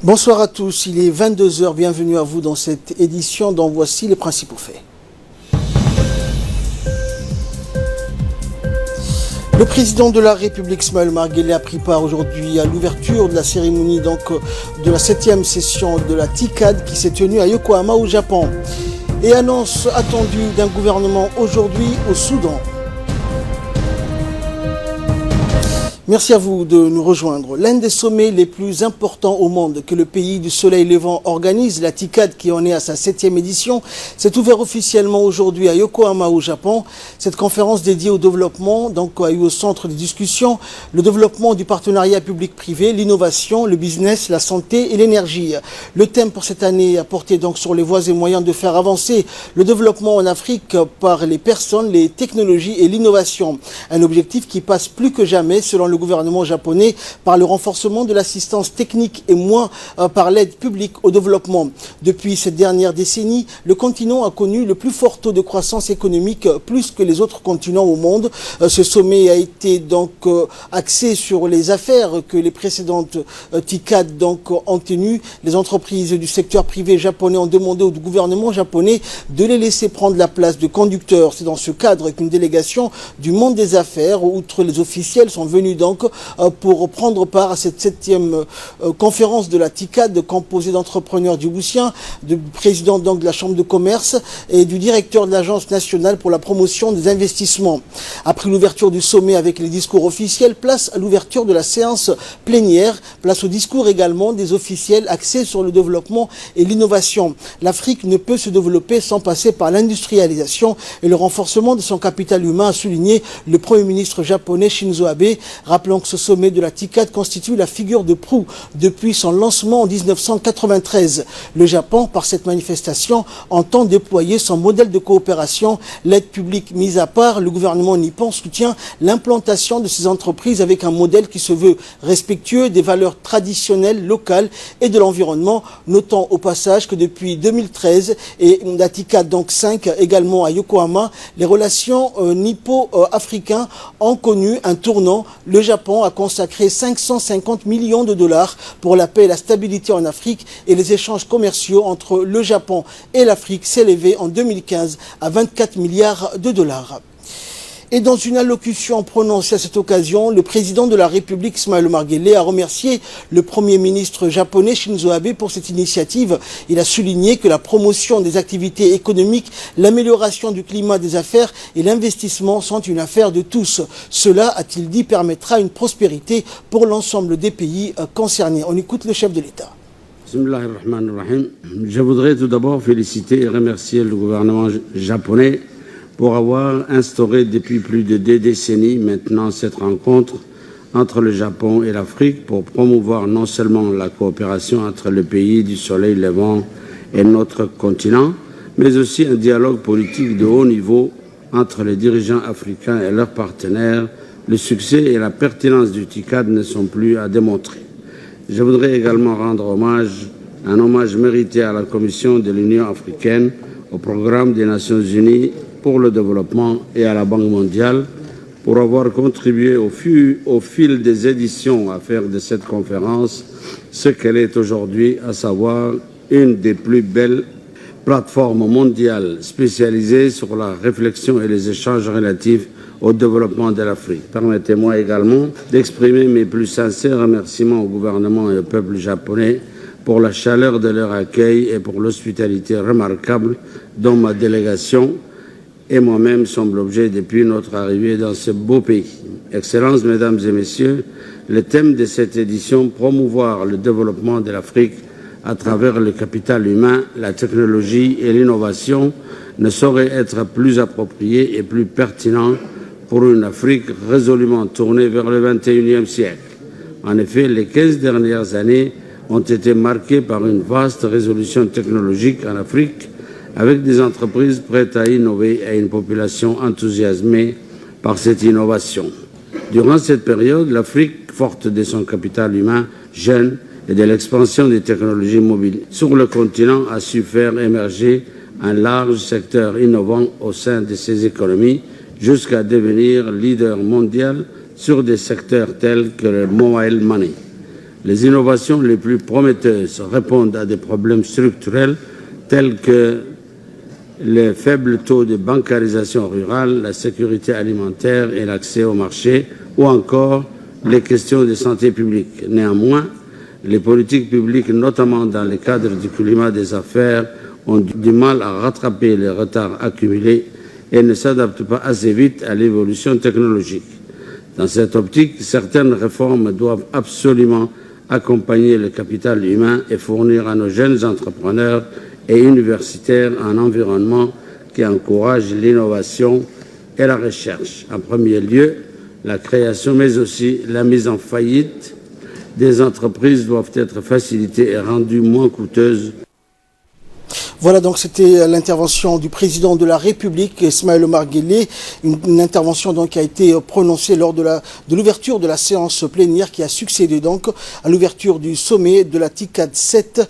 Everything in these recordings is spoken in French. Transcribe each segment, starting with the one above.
Bonsoir à tous, il est 22 h, bienvenue à vous dans cette édition dont voici les principaux faits. Le président de la République, Ismaël Omar Guelleh, a pris part aujourd'hui à l'ouverture de la cérémonie de la 7e session de la TICAD qui s'est tenue à Yokohama au Japon. Et annonce attendue d'un gouvernement aujourd'hui au Soudan. Merci à vous de nous rejoindre. L'un des sommets les plus importants au monde que le pays du soleil levant organise, la TICAD qui en est à sa 7e édition, s'est ouvert officiellement aujourd'hui à Yokohama au Japon. Cette conférence dédiée au développement a eu au centre des discussions le développement du partenariat public-privé, l'innovation, le business, la santé et l'énergie. Le thème pour cette année a porté donc sur les voies et moyens de faire avancer le développement en Afrique par les personnes, les technologies et l'innovation. Un objectif qui passe plus que jamais, selon le gouvernement japonais, par le renforcement de l'assistance technique et moins par l'aide publique au développement. Depuis cette dernière décennie, le continent a connu le plus fort taux de croissance économique, plus que les autres continents au monde. Ce sommet a été donc axé sur les affaires que les précédentes TICAD ont tenues. Les entreprises du secteur privé japonais ont demandé au gouvernement japonais de les laisser prendre la place de conducteurs. C'est dans ce cadre qu'une délégation du monde des affaires, outre les officiels, sont venus pour prendre part à cette 7e conférence de la TICAD composée d'entrepreneurs djiboutiens, du président de la Chambre de commerce et du directeur de l'Agence nationale pour la promotion des investissements. Après l'ouverture du sommet avec les discours officiels, place à l'ouverture de la séance plénière, place au discours également des officiels axés sur le développement et l'innovation. L'Afrique ne peut se développer sans passer par l'industrialisation et le renforcement de son capital humain, a souligné le Premier ministre japonais Shinzo Abe. Rappelons que ce sommet de la TICAD constitue la figure de proue depuis son lancement en 1993. Le Japon, par cette manifestation, entend déployer son modèle de coopération. L'aide publique mise à part, le gouvernement nippon soutient l'implantation de ces entreprises avec un modèle qui se veut respectueux des valeurs traditionnelles locales et de l'environnement. Notons au passage que depuis 2013 et la TICAD 5 également à Yokohama, les relations nippo-africaines ont connu un tournant. Le Japon a consacré 550 millions de dollars pour la paix et la stabilité en Afrique et les échanges commerciaux entre le Japon et l'Afrique s'élevaient en 2015 à 24 milliards de dollars. Et dans une allocution prononcée à cette occasion, le président de la République, Ismaël Omar Guelleh, a remercié le Premier ministre japonais Shinzo Abe pour cette initiative. Il a souligné que la promotion des activités économiques, l'amélioration du climat des affaires et l'investissement sont une affaire de tous. Cela, a-t-il dit, permettra une prospérité pour l'ensemble des pays concernés. On écoute le chef de l'État. Je voudrais tout d'abord féliciter et remercier le gouvernement japonais pour avoir instauré depuis plus de 2 décennies maintenant cette rencontre entre le Japon et l'Afrique pour promouvoir non seulement la coopération entre le pays du soleil levant et notre continent, mais aussi un dialogue politique de haut niveau entre les dirigeants africains et leurs partenaires. Le succès et la pertinence du TICAD ne sont plus à démontrer. Je voudrais également rendre un hommage mérité à la Commission de l'Union africaine, au programme des Nations Unies pour le développement et à la Banque mondiale pour avoir contribué au fil des éditions à faire de cette conférence ce qu'elle est aujourd'hui, à savoir une des plus belles plateformes mondiales spécialisées sur la réflexion et les échanges relatifs au développement de l'Afrique. Permettez-moi également d'exprimer mes plus sincères remerciements au gouvernement et au peuple japonais pour la chaleur de leur accueil et pour l'hospitalité remarquable dont ma délégation et moi-même sommes l'objet depuis notre arrivée dans ce beau pays. Excellences, Mesdames et Messieurs, le thème de cette édition, promouvoir le développement de l'Afrique à travers le capital humain, la technologie et l'innovation, ne saurait être plus approprié et plus pertinent pour une Afrique résolument tournée vers le XXIe siècle. En effet, les 15 dernières années ont été marquées par une vaste révolution technologique en Afrique, avec des entreprises prêtes à innover et une population enthousiasmée par cette innovation. Durant cette période, l'Afrique, forte de son capital humain jeune et de l'expansion des technologies mobiles sur le continent, a su faire émerger un large secteur innovant au sein de ses économies, jusqu'à devenir leader mondial sur des secteurs tels que le mobile money. Les innovations les plus prometteuses répondent à des problèmes structurels tels que les faibles taux de bancarisation rurale, la sécurité alimentaire et l'accès au marché, ou encore les questions de santé publique. Néanmoins, les politiques publiques, notamment dans le cadre du climat des affaires, ont du mal à rattraper les retards accumulés et ne s'adaptent pas assez vite à l'évolution technologique. Dans cette optique, certaines réformes doivent absolument accompagner le capital humain et fournir à nos jeunes entrepreneurs et universitaires un environnement qui encourage l'innovation et la recherche. En premier lieu, la création, mais aussi la mise en faillite des entreprises doivent être facilitées et rendues moins coûteuses. Voilà, donc c'était l'intervention du président de la République, Ismaël Omar Guelleh, une intervention donc qui a été prononcée lors de l'ouverture de la séance plénière qui a succédé donc à l'ouverture du sommet de la TICAD 7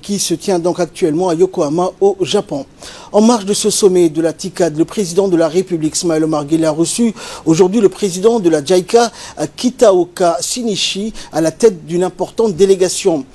qui se tient donc actuellement à Yokohama au Japon. En marge de ce sommet de la TICAD, le président de la République, Ismaël Omar Guelleh, a reçu aujourd'hui le président de la JICA, Kitaoka Shinichi, à la tête d'une importante délégation.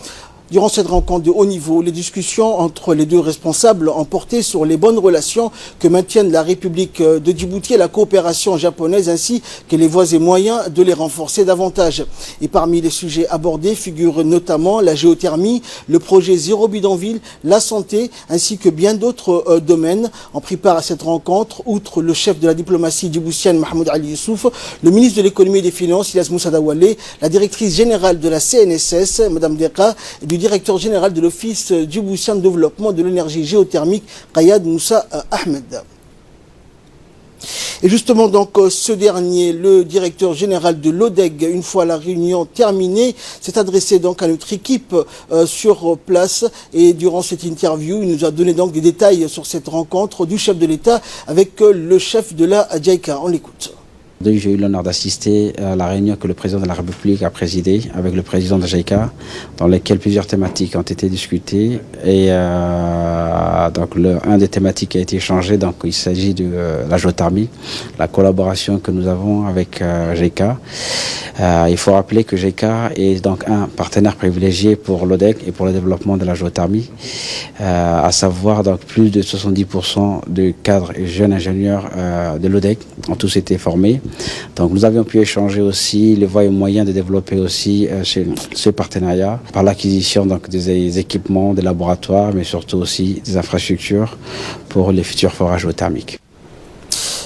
Durant cette rencontre de haut niveau, les discussions entre les deux responsables ont porté sur les bonnes relations que maintiennent la République de Djibouti et la coopération japonaise, ainsi que les voies et moyens de les renforcer davantage. Et parmi les sujets abordés figurent notamment la géothermie, le projet Zéro Bidonville, la santé, ainsi que bien d'autres domaines. En pris part à cette rencontre, outre le chef de la diplomatie djiboutienne Mahmoud Ali Youssouf, le ministre de l'économie et des finances Ilyas Moussa Dawalé, la directrice générale de la CNSS, Mme Deka, et du directeur général de l'Office djiboutien de développement de l'énergie géothermique, Kayad Moussa Ahmed. Et justement, donc, ce dernier, le directeur général de l'ODEG, une fois la réunion terminée, s'est adressé donc à notre équipe sur place. Et durant cette interview, il nous a donné donc des détails sur cette rencontre du chef de l'État avec le chef de la JICA. On l'écoute. J'ai eu l'honneur d'assister à la réunion que le président de la République a présidée avec le président de la JICA, dans laquelle plusieurs thématiques ont été discutées. Et donc, un des thématiques qui a été échangé, donc, il s'agit de la géothermie, la collaboration que nous avons avec JICA. Il faut rappeler que JICA est donc un partenaire privilégié pour l'ODEG et pour le développement de la géothermie, à savoir donc plus de 70% de cadres et jeunes ingénieurs de l'ODEG ont tous été formés. Donc nous avions pu échanger aussi les voies et moyens de développer aussi ce partenariat par l'acquisition donc des équipements, des laboratoires, mais surtout aussi des infrastructures pour les futurs forages géothermiques.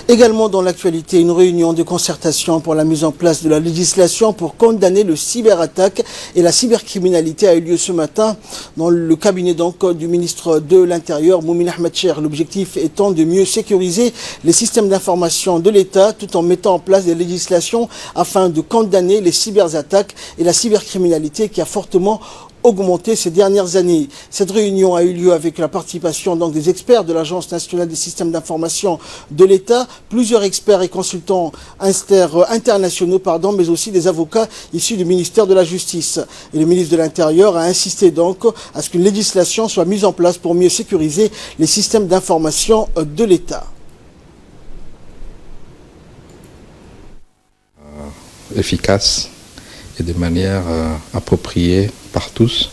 Également dans l'actualité, une réunion de concertation pour la mise en place de la législation pour condamner le cyberattaque et la cybercriminalité a eu lieu ce matin dans le cabinet donc du ministre de l'Intérieur, Moumin Ahmed Cher. L'objectif étant de mieux sécuriser les systèmes d'information de l'État tout en mettant en place des législations afin de condamner les cyberattaques et la cybercriminalité qui a fortement augmenté ces dernières années. Cette réunion a eu lieu avec la participation donc des experts de l'Agence nationale des systèmes d'information de l'État, plusieurs experts et consultants internationaux, mais aussi des avocats issus du ministère de la Justice. Et le ministre de l'Intérieur a insisté donc à ce qu'une législation soit mise en place pour mieux sécuriser les systèmes d'information de l'État. Efficace et de manière appropriée par tous.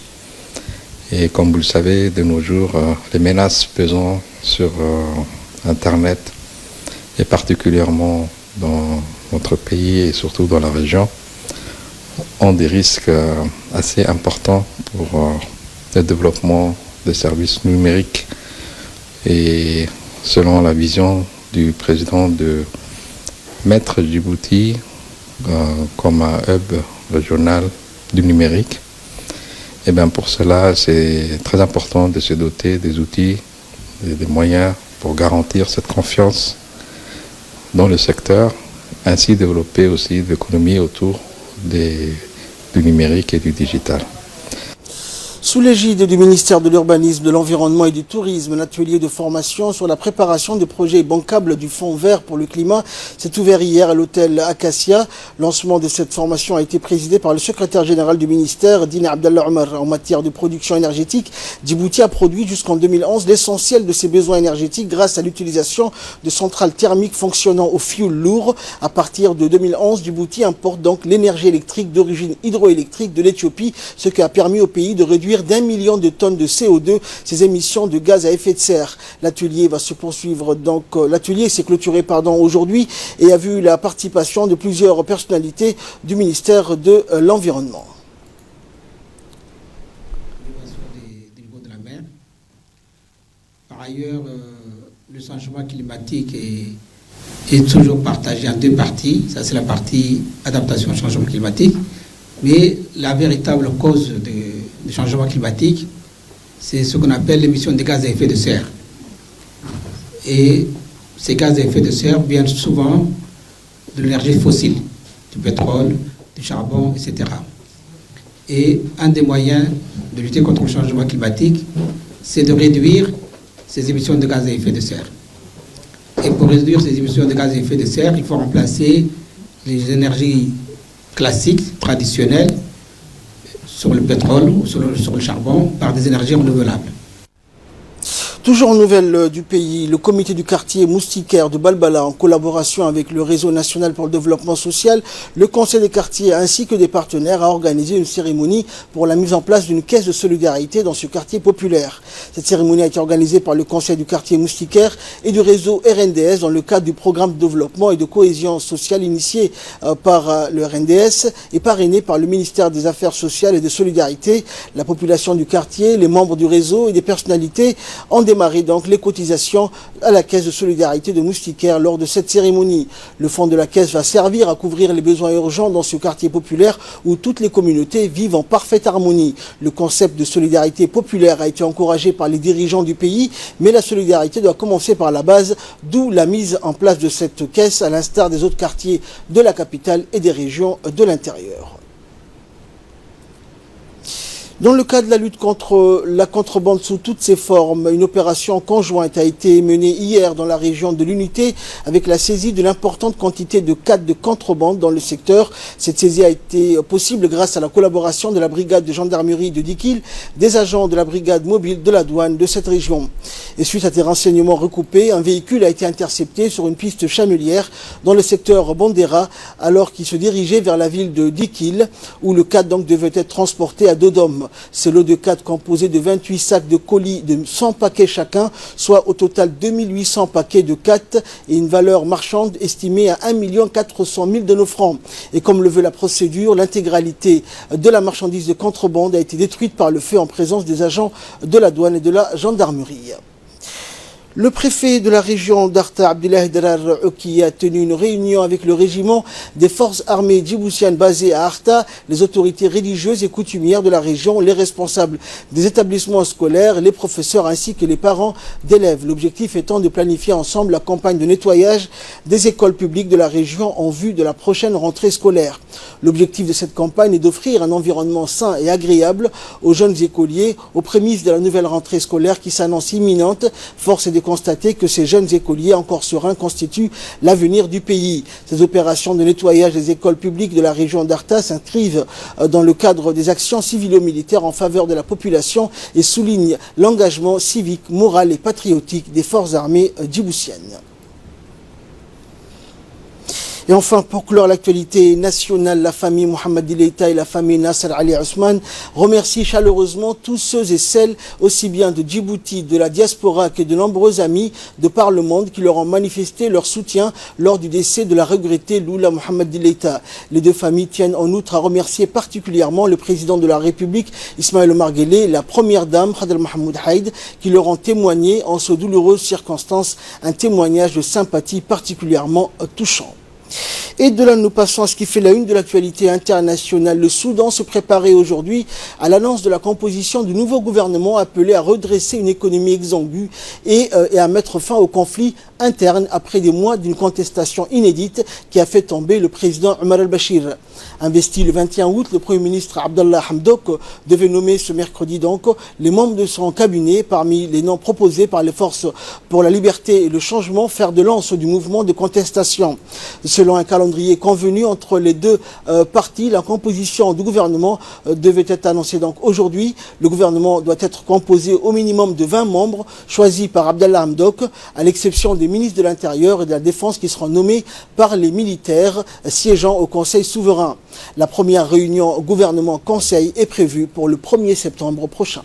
Et comme vous le savez, de nos jours, les menaces pesant sur Internet, et particulièrement dans notre pays et surtout dans la région, ont des risques assez importants pour le développement des services numériques. Et selon la vision du président de mettre Djibouti comme un hub régional du numérique, et bien pour cela, c'est très important de se doter des outils et des moyens pour garantir cette confiance dans le secteur, ainsi développer aussi l'économie autour du numérique et du digital. Sous l'égide du ministère de l'Urbanisme, de l'Environnement et du Tourisme, un atelier de formation sur la préparation des projets bancables du Fonds vert pour le climat s'est ouvert hier à l'hôtel Acacia. Le lancement de cette formation a été présidé par le secrétaire général du ministère, Dine Abdallah Omar. En matière de production énergétique, Djibouti a produit jusqu'en 2011 l'essentiel de ses besoins énergétiques grâce à l'utilisation de centrales thermiques fonctionnant au fioul lourd. À partir de 2011, Djibouti importe donc l'énergie électrique d'origine hydroélectrique de l'Éthiopie, ce qui a permis au pays de réduire d'1 million de tonnes de CO2, ses émissions de gaz à effet de serre. L'atelier va se poursuivre donc, l'atelier s'est clôturé aujourd'hui et a vu la participation de plusieurs personnalités du ministère de l'Environnement. De la mer. Par ailleurs, le changement climatique est toujours partagé en deux parties. Ça, c'est la partie adaptation au changement climatique. Mais la véritable cause du changement climatique, c'est ce qu'on appelle l'émission de gaz à effet de serre. Et ces gaz à effet de serre viennent souvent de l'énergie fossile, du pétrole, du charbon, etc. Et un des moyens de lutter contre le changement climatique, c'est de réduire ces émissions de gaz à effet de serre. Et pour réduire ces émissions de gaz à effet de serre, il faut remplacer les énergies classiques, traditionnelles, sur le pétrole ou sur le charbon, par des énergies renouvelables. Toujours en nouvelles du pays, le comité du quartier moustiquaire de Balbala, en collaboration avec le Réseau national pour le développement social, le conseil des quartiers ainsi que des partenaires, a organisé une cérémonie pour la mise en place d'une caisse de solidarité dans ce quartier populaire. Cette cérémonie a été organisée par le conseil du quartier moustiquaire et du réseau RNDS dans le cadre du programme de développement et de cohésion sociale initié par le RNDS et parrainé par le ministère des Affaires sociales et de Solidarité. La population du quartier, les membres du réseau et des personnalités ont démarrer donc les cotisations à la caisse de solidarité de Moustiquaire lors de cette cérémonie. Le fonds de la caisse va servir à couvrir les besoins urgents dans ce quartier populaire où toutes les communautés vivent en parfaite harmonie. Le concept de solidarité populaire a été encouragé par les dirigeants du pays, mais la solidarité doit commencer par la base, d'où la mise en place de cette caisse à l'instar des autres quartiers de la capitale et des régions de l'intérieur. Dans le cadre de la lutte contre la contrebande sous toutes ses formes, une opération conjointe a été menée hier dans la région de l'Unité avec la saisie de l'importante quantité de cannes de contrebande dans le secteur. Cette saisie a été possible grâce à la collaboration de la brigade de gendarmerie de Dikil, des agents de la brigade mobile de la douane de cette région. Et suite à des renseignements recoupés, un véhicule a été intercepté sur une piste chamelière dans le secteur Bandera alors qu'il se dirigeait vers la ville de Dikil où le canne donc devait être transporté à Dodome. Ce lot de cannes composé de 28 sacs de colis de 100 paquets chacun, soit au total 2800 paquets de cannes et une valeur marchande estimée à 1 400 000 de nos francs. Et comme le veut la procédure, l'intégralité de la marchandise de contrebande a été détruite par le feu en présence des agents de la douane et de la gendarmerie. Le préfet de la région d'Arta, Abdullah Darar Oki, a tenu une réunion avec le régiment des forces armées djiboutiennes basées à Arta, les autorités religieuses et coutumières de la région, les responsables des établissements scolaires, les professeurs ainsi que les parents d'élèves. L'objectif étant de planifier ensemble la campagne de nettoyage des écoles publiques de la région en vue de la prochaine rentrée scolaire. L'objectif de cette campagne est d'offrir un environnement sain et agréable aux jeunes écoliers aux prémices de la nouvelle rentrée scolaire qui s'annonce imminente. Force est de constater que ces jeunes écoliers encore sereins constituent l'avenir du pays. Ces opérations de nettoyage des écoles publiques de la région d'Arta s'inscrivent dans le cadre des actions civilo-militaires en faveur de la population et soulignent l'engagement civique, moral et patriotique des forces armées djiboutiennes. Et enfin, pour clore l'actualité nationale, la famille Mohamed Dileita et la famille Nasser Ali Ousmane remercient chaleureusement tous ceux et celles, aussi bien de Djibouti, de la diaspora que de nombreux amis de par le monde qui leur ont manifesté leur soutien lors du décès de la regrettée Loula Mohamed Dileita. Les deux familles tiennent en outre à remercier particulièrement le président de la République, Ismaël Omar Guelleh, et la première dame, Khadr Mahmoud Haïd, qui leur ont témoigné en ces douloureuses circonstances un témoignage de sympathie particulièrement touchant. Et de là, nous passons à ce qui fait la une de l'actualité internationale. Le Soudan se préparait aujourd'hui à l'annonce de la composition du nouveau gouvernement appelé à redresser une économie exsangue et à mettre fin au conflit interne après des mois d'une contestation inédite qui a fait tomber le président Omar al-Bashir. Investi le 21 août, le Premier ministre Abdallah Hamdok devait nommer ce mercredi donc les membres de son cabinet parmi les noms proposés par les forces pour la liberté et le changement, fer de lance du mouvement de contestation. Selon un calendrier convenu entre les deux partis, la composition du gouvernement devait être annoncée donc aujourd'hui. Le gouvernement doit être composé au minimum de 20 membres choisis par Abdallah Hamdok, à l'exception des ministres de l'Intérieur et de la Défense qui seront nommés par les militaires siégeant au Conseil souverain. La première réunion gouvernement-conseil est prévue pour le 1er septembre prochain.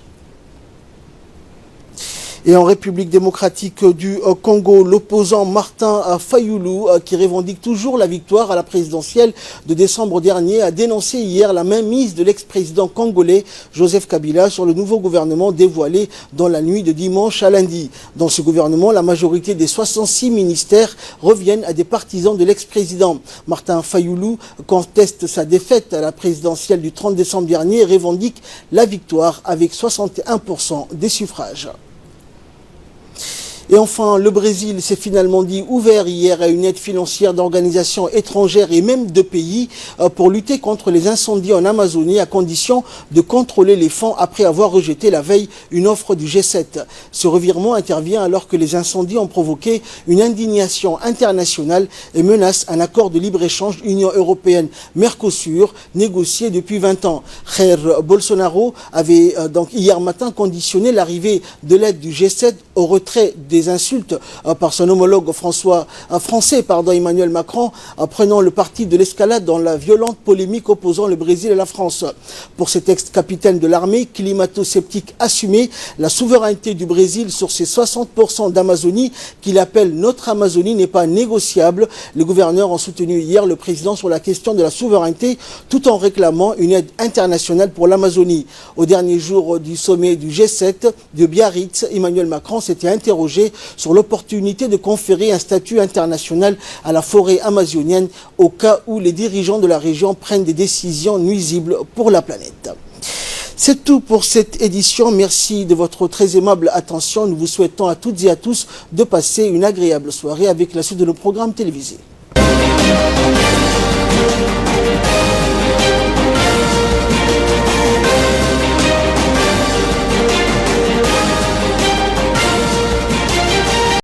Et en République démocratique du Congo, l'opposant Martin Fayulu, qui revendique toujours la victoire à la présidentielle de décembre dernier, a dénoncé hier la mainmise de l'ex-président congolais Joseph Kabila sur le nouveau gouvernement dévoilé dans la nuit de dimanche à lundi. Dans ce gouvernement, la majorité des 66 ministères reviennent à des partisans de l'ex-président. Martin Fayulu conteste sa défaite à la présidentielle du 30 décembre dernier et revendique la victoire avec 61% des suffrages. Et enfin, le Brésil s'est finalement dit ouvert hier à une aide financière d'organisations étrangères et même de pays pour lutter contre les incendies en Amazonie à condition de contrôler les fonds après avoir rejeté la veille une offre du G7. Ce revirement intervient alors que les incendies ont provoqué une indignation internationale et menacent un accord de libre-échange Union européenne-Mercosur négocié depuis 20 ans. Jair Bolsonaro avait donc hier matin conditionné l'arrivée de l'aide du G7 au retrait des insultes par son homologue français, Emmanuel Macron, prenant le parti de l'escalade dans la violente polémique opposant le Brésil et la France. Pour cet ex-capitaine de l'armée, climato-sceptique assumé, la souveraineté du Brésil sur ses 60% d'Amazonie, qu'il appelle notre Amazonie, n'est pas négociable. Les gouverneurs ont soutenu hier le président sur la question de la souveraineté, tout en réclamant une aide internationale pour l'Amazonie. Au dernier jour du sommet du G7 de Biarritz, Emmanuel Macron s'était interrogé sur l'opportunité de conférer un statut international à la forêt amazonienne au cas où les dirigeants de la région prennent des décisions nuisibles pour la planète. C'est tout pour cette édition. Merci de votre très aimable attention. Nous vous souhaitons à toutes et à tous de passer une agréable soirée avec la suite de nos programmes télévisés.